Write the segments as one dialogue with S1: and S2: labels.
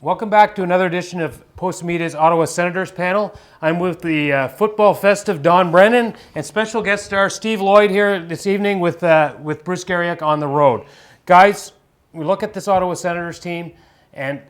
S1: Welcome back to another edition of Postmedia's Ottawa Senators panel. I'm with the football festive Don Brennan and special guest star Steve Lloyd here this evening with Bruce Garriak on the road. Guys, we look at this Ottawa Senators team and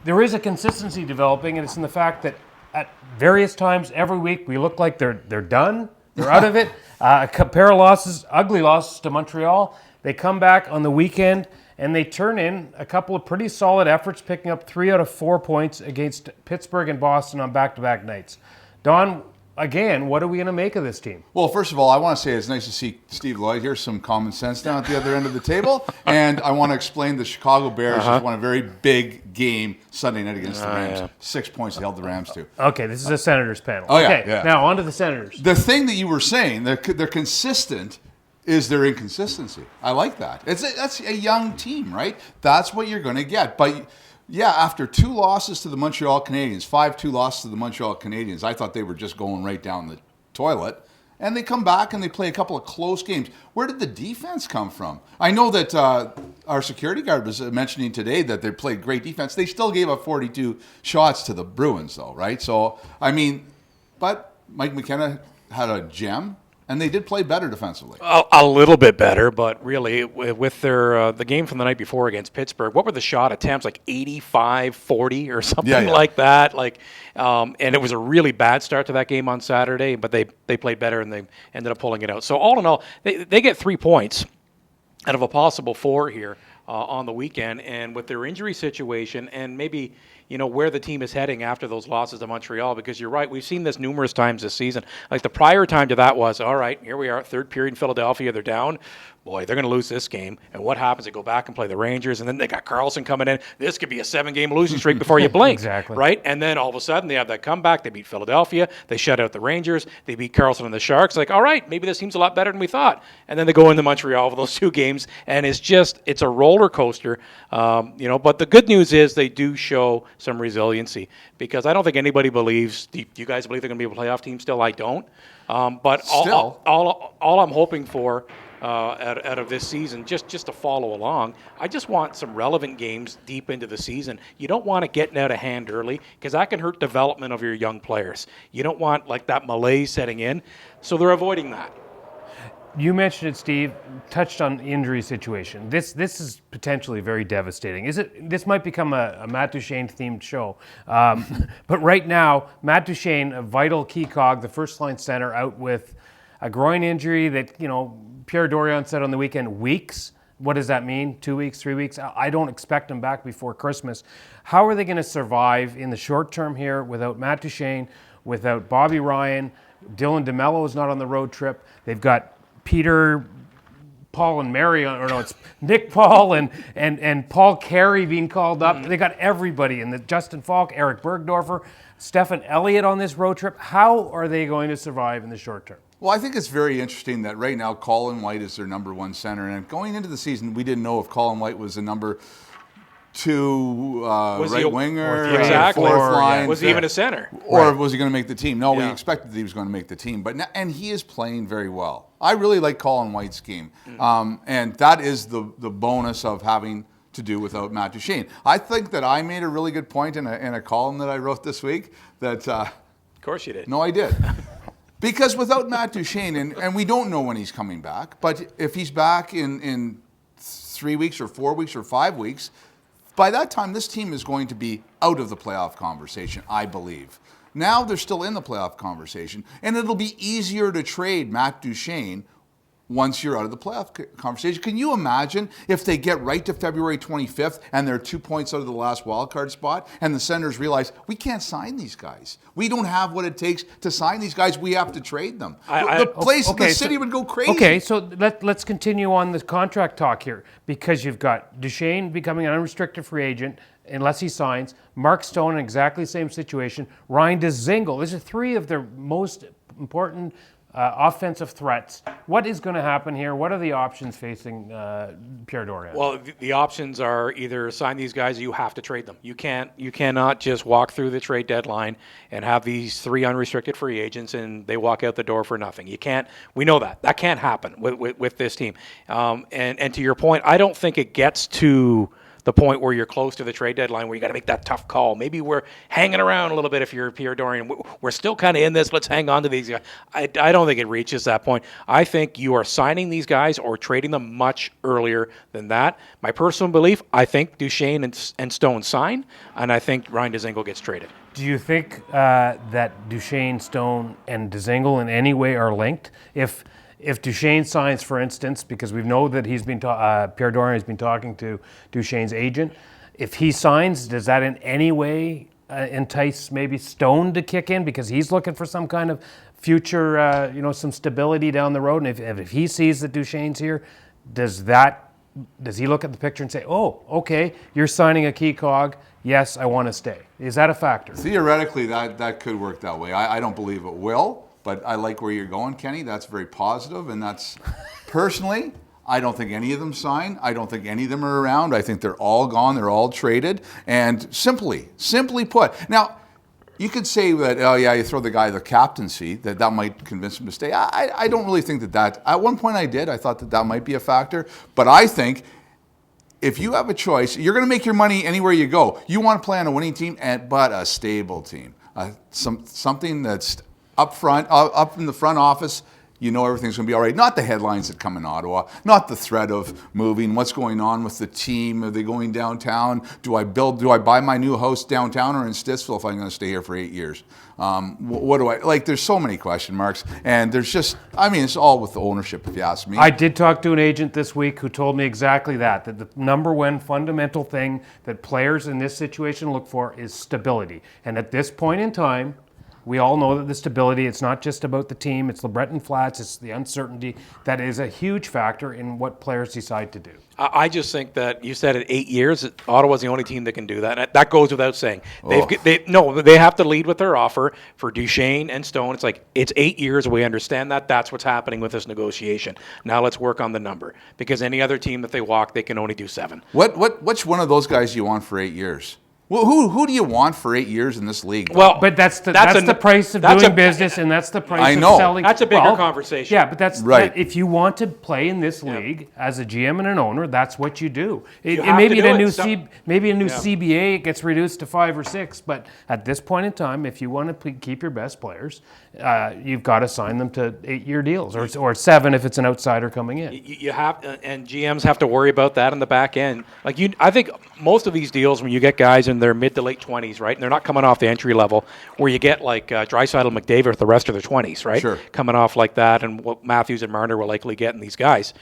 S1: there is a consistency developing, and it's in the fact that at various times every week we look like they're done, they're out of it. A pair of losses, ugly losses to Montreal. They come back on the weekend and they turn in a couple of pretty solid efforts, picking up 3 out of 4 points against Pittsburgh and Boston on back-to-back nights. Don, again, what are we going to make of this team?
S2: Well, first of all, I want to say it's nice to see Steve Lloyd here, some common sense down at the other end of the table. And I want to explain the Chicago Bears just won a very big game Sunday night against the Rams. Yeah. 6 points they held the Rams to.
S1: Okay, this is a Senators panel.
S2: Oh, yeah,
S1: okay,
S2: yeah.
S1: Now on to the Senators.
S2: The thing that you were saying, they're consistent, is their inconsistency. I like that. That's a young team, right? That's what you're going to get. But yeah, after 2 losses to the Montreal Canadiens, 5-2 losses to the Montreal Canadiens, I thought they were just going right down the toilet. And they come back and they play a couple of close games. Where did the defense come from? I know that our security guard was mentioning today that they played great defense. They still gave up 42 shots to the Bruins, though, right? So, I mean, but Mike McKenna had a gem. And they did play better defensively.
S3: A little bit better, but really, with their the game from the night before against Pittsburgh, what were the shot attempts? Like 85-40 or something like that. And it was a really bad start to that game on Saturday, but they played better and they ended up pulling it out. So all in all, they get 3 points out of a possible 4 here on the weekend. And with their injury situation and maybe where the team is heading after those losses to Montreal, because you're right, we've seen this numerous times this season. Like the prior time to that was, all right, here we are, third period in Philadelphia, they're down. Boy, they're going to lose this game. And what happens? They go back and play the Rangers, and then they got Carlson coming in. This could be a 7-game losing streak before you blink.
S1: Exactly.
S3: Right? And then all of a sudden they have that comeback. They beat Philadelphia. They shut out the Rangers. They beat Carlson and the Sharks. Like, all right, maybe this team's a lot better than we thought. And then they go into Montreal for those 2 games, and it's a roller coaster. But the good news is they do show some resiliency, because I don't think anybody believes. Do you guys believe they're going to be a playoff team still? I don't. But all I'm hoping for out of this season, just to follow along, I just want some relevant games deep into the season. You don't want it getting out of hand early, because that can hurt development of your young players. You don't want like that malaise setting in, so they're avoiding that.
S1: You mentioned it, Steve, touched on the injury situation. This is potentially very devastating. This might become a Matt Duchene themed show. But right now, Matt Duchene, a vital key cog, the first-line center, out with a groin injury that, Pierre Dorion said on the weekend, weeks. What does that mean? 2 weeks, 3 weeks? I don't expect him back before Christmas. How are they going to survive in the short term here without Matt Duchene, without Bobby Ryan? Dylan DeMello is not on the road trip. They've got Peter, Paul, and Mary, it's Nick Paul and Paul Carey being called up. They got everybody in the Justin Falk, Eric Bergdorfer, Stephen Elliott on this road trip. How are they going to survive in the short term?
S2: Well, I think it's very interesting that right now Colin White is their number 1 center. And going into the season, we didn't know if Colin White was the number 2 right winger,
S3: exactly,
S2: 4th line.
S3: Was he even a center?
S2: Or was he going to make the team? No, we expected that he was going to make the team. And he is playing very well. I really like Colin White's game. And that is the bonus of having to do without Matt Duchene. I think that I made a really good point in a column that I wrote this week. That
S3: of course you did.
S2: No, I did. Because without Matt Duchene, and we don't know when he's coming back, but if he's back in 3 weeks or 4 weeks or 5 weeks, by that time this team is going to be out of the playoff conversation, I believe. Now they're still in the playoff conversation, and it'll be easier to trade Matt Duchene once you're out of the playoff conversation. Can you imagine if they get right to February 25th and they're 2 points out of the last wildcard spot and the Senators realize, we can't sign these guys. We don't have what it takes to sign these guys. We have to trade them. The city would go crazy.
S1: Okay, so let's continue on the contract talk here, because you've got Duchene becoming an unrestricted free agent unless he signs, Mark Stone in exactly the same situation, Ryan Dzingel. These are 3 of their most important offensive threats. What is going to happen here? What are the options facing Pierre Dorion?
S3: Well, the options are either sign these guys or you have to trade them. You cannot just walk through the trade deadline and have these 3 unrestricted free agents and they walk out the door for nothing. You can't. We know that can't happen with this team. And to your point, I don't think it gets to the point where you're close to the trade deadline where you got to make that tough call. Maybe we're hanging around a little bit if you're Pierre Dorian. We're still kind of in this. Let's hang on to these guys. I don't think it reaches that point. I think you are signing these guys or trading them much earlier than that. My personal belief, I think Duchesne and Stone sign, and I think Ryan Dzingel gets traded.
S1: Do you think that Duchesne, Stone, and Dzingel in any way are linked? If Duchesne signs, for instance, because we know that he's been Pierre Dorian has been talking to Duchesne's agent. If he signs, does that in any way entice maybe Stone to kick in because he's looking for some kind of future, some stability down the road? And if he sees that Duchesne's here, does he look at the picture and say, "Oh, okay, you're signing a key cog. Yes, I want to stay." Is that a factor?
S2: Theoretically, that could work that way. I don't believe it will, but I like where you're going, Kenny. That's very positive, and that's personally, I don't think any of them sign. I don't think any of them are around. I think they're all gone. They're all traded. And simply put, now, you could say that, oh yeah, you throw the guy the captaincy, that might convince him to stay. I don't really think that, at one point I did. I thought that might be a factor. But I think if you have a choice, you're going to make your money anywhere you go. You want to play on a winning team, but a stable team. Something that's up front, up in the front office. You know everything's going to be all right. Not the headlines that come in Ottawa. Not the threat of moving. What's going on with the team? Are they going downtown? Do I buy my new house downtown or in Stittsville if I'm going to stay here for 8 years? What do I, like, there's so many question marks. And there's just, it's all with the ownership, if you ask me.
S1: I did talk to an agent this week who told me exactly that the number one fundamental thing that players in this situation look for is stability. And at this point in time, we all know that the stability, it's not just about the team, it's the Breton Flats, it's the uncertainty. That is a huge factor in what players decide to do.
S3: I just think that you said it 8 years, Ottawa's the only team that can do that. And that goes without saying. They have to lead with their offer for Duchesne and Stone. It's like, it's 8 years, we understand that. That's what's happening with this negotiation. Now let's work on the number. Because any other team that they walk, they can only do 7.
S2: Which one of those guys do you want for 8 years? Well, who do you want for 8 years in this league?
S1: Well, but that's the price of doing business, and that's the price of selling.
S3: That's a bigger conversation.
S1: Yeah, but that's
S2: right.
S1: If you want to play in this league as a GM and an owner, that's what you do.
S3: Maybe
S1: a new CBA it gets reduced to 5 or 6, but at this point in time, if you want to keep your best players, you've got to sign them to 8-year deals or 7 if it's an outsider coming in.
S3: You have, and GMs have to worry about that in the back end. I think most of these deals, when you get guys in their mid to late 20s, right, and they're not coming off the entry level, where you get like Draisaitl, McDavid with the rest of their 20s, right,
S2: sure,
S3: coming off like that, and what Matthews and Marner will likely get in these guys.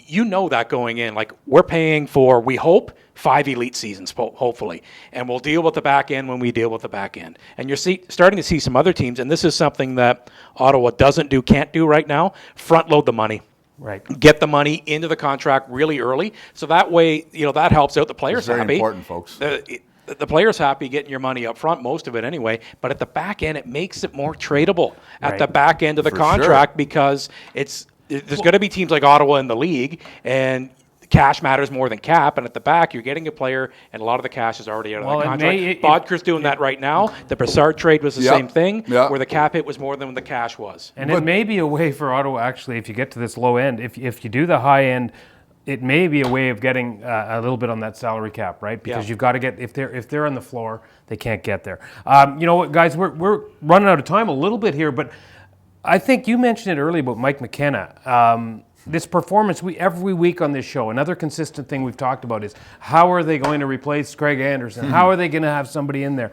S3: You know that going in, like, we're paying for, we hope, 5 elite seasons, hopefully. And we'll deal with the back end when we deal with the back end. And you're starting to see some other teams, and this is something that Ottawa can't do right now, front load the money.
S1: Right.
S3: Get the money into the contract really early. So that way, that helps out the players.
S2: It's very
S3: happy.
S2: Important, folks.
S3: The player's happy getting your money up front, most of it anyway. But at the back end, it makes it more tradable at the back end of the contract, because there's going to be teams like Ottawa in the league, and cash matters more than cap. And at the back, you're getting a player, and a lot of the cash is already out of the contract. Bodker's doing that right now. The Brassard trade was the same thing, where the cap hit was more than the cash was.
S1: And it may be a way for Ottawa, actually, if you get to this low end, if you do the high end, it may be a way of getting a little bit on that salary cap, right? Because you've got to get, if they're on the floor, they can't get there. You know what, guys, we're running out of time a little bit here, but I think you mentioned it earlier about Mike McKenna. This performance, every week on this show, another consistent thing we've talked about is how are they going to replace Craig Anderson? How are they going to have somebody in there?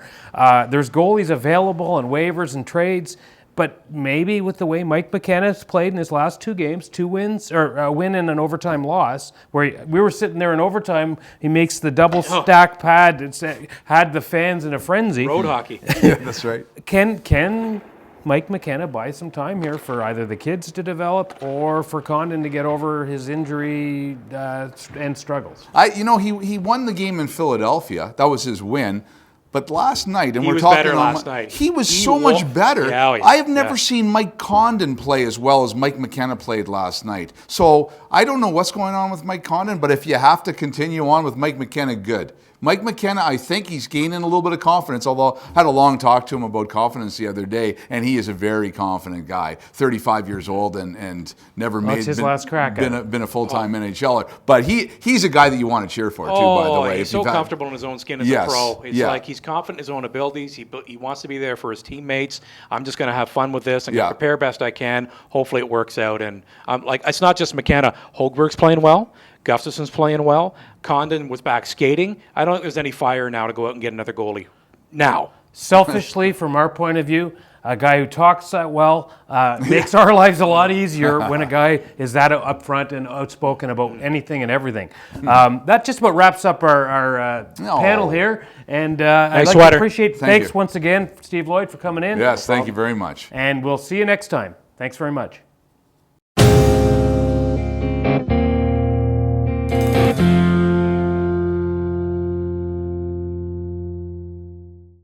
S1: There's goalies available and waivers and trades, but maybe with the way Mike McKenna's played in his last 2 games, 2 wins, or a win and an overtime loss, where we were sitting there in overtime, he makes the double stack pad, had the fans in a frenzy.
S3: Road hockey.
S2: Yeah, that's right.
S1: Can Mike McKenna buy some time here for either the kids to develop or for Condon to get over his injury and struggles?
S2: He won the game in Philadelphia. That was his win. But last night, and
S3: he
S2: we're
S3: was
S2: talking
S3: better last night.
S2: He was so much better.
S3: Yeah,
S2: I have never seen Mike Condon play as well as Mike McKenna played last night. So I don't know what's going on with Mike Condon, but if you have to continue on with Mike McKenna, good. Mike McKenna, I think he's gaining a little bit of confidence, although I had a long talk to him about confidence the other day, and he is a very confident guy, 35 years old and never made
S1: his last crack at it.
S2: been a full-time NHLer. But he's a guy that you want to cheer for, too, by the way.
S3: He's so comfortable in his own skin as a pro. It's like he's confident in his own abilities. He wants to be there for his teammates. I'm just going to have fun with this. I'm going to prepare best I can. Hopefully it works out. And it's not just McKenna. Holgberg's playing well. Gustafson's playing well. Condon was back skating. I don't think there's any fire now to go out and get another goalie. Now.
S1: Selfishly, from our point of view, a guy who talks that well makes our lives a lot easier when a guy is that upfront and outspoken about anything and everything. That just about wraps up our panel here. And I'd like to appreciate, thanks once again, Steve Lloyd, for coming in.
S2: Yes, thank you very much.
S1: And we'll see you next time. Thanks very much.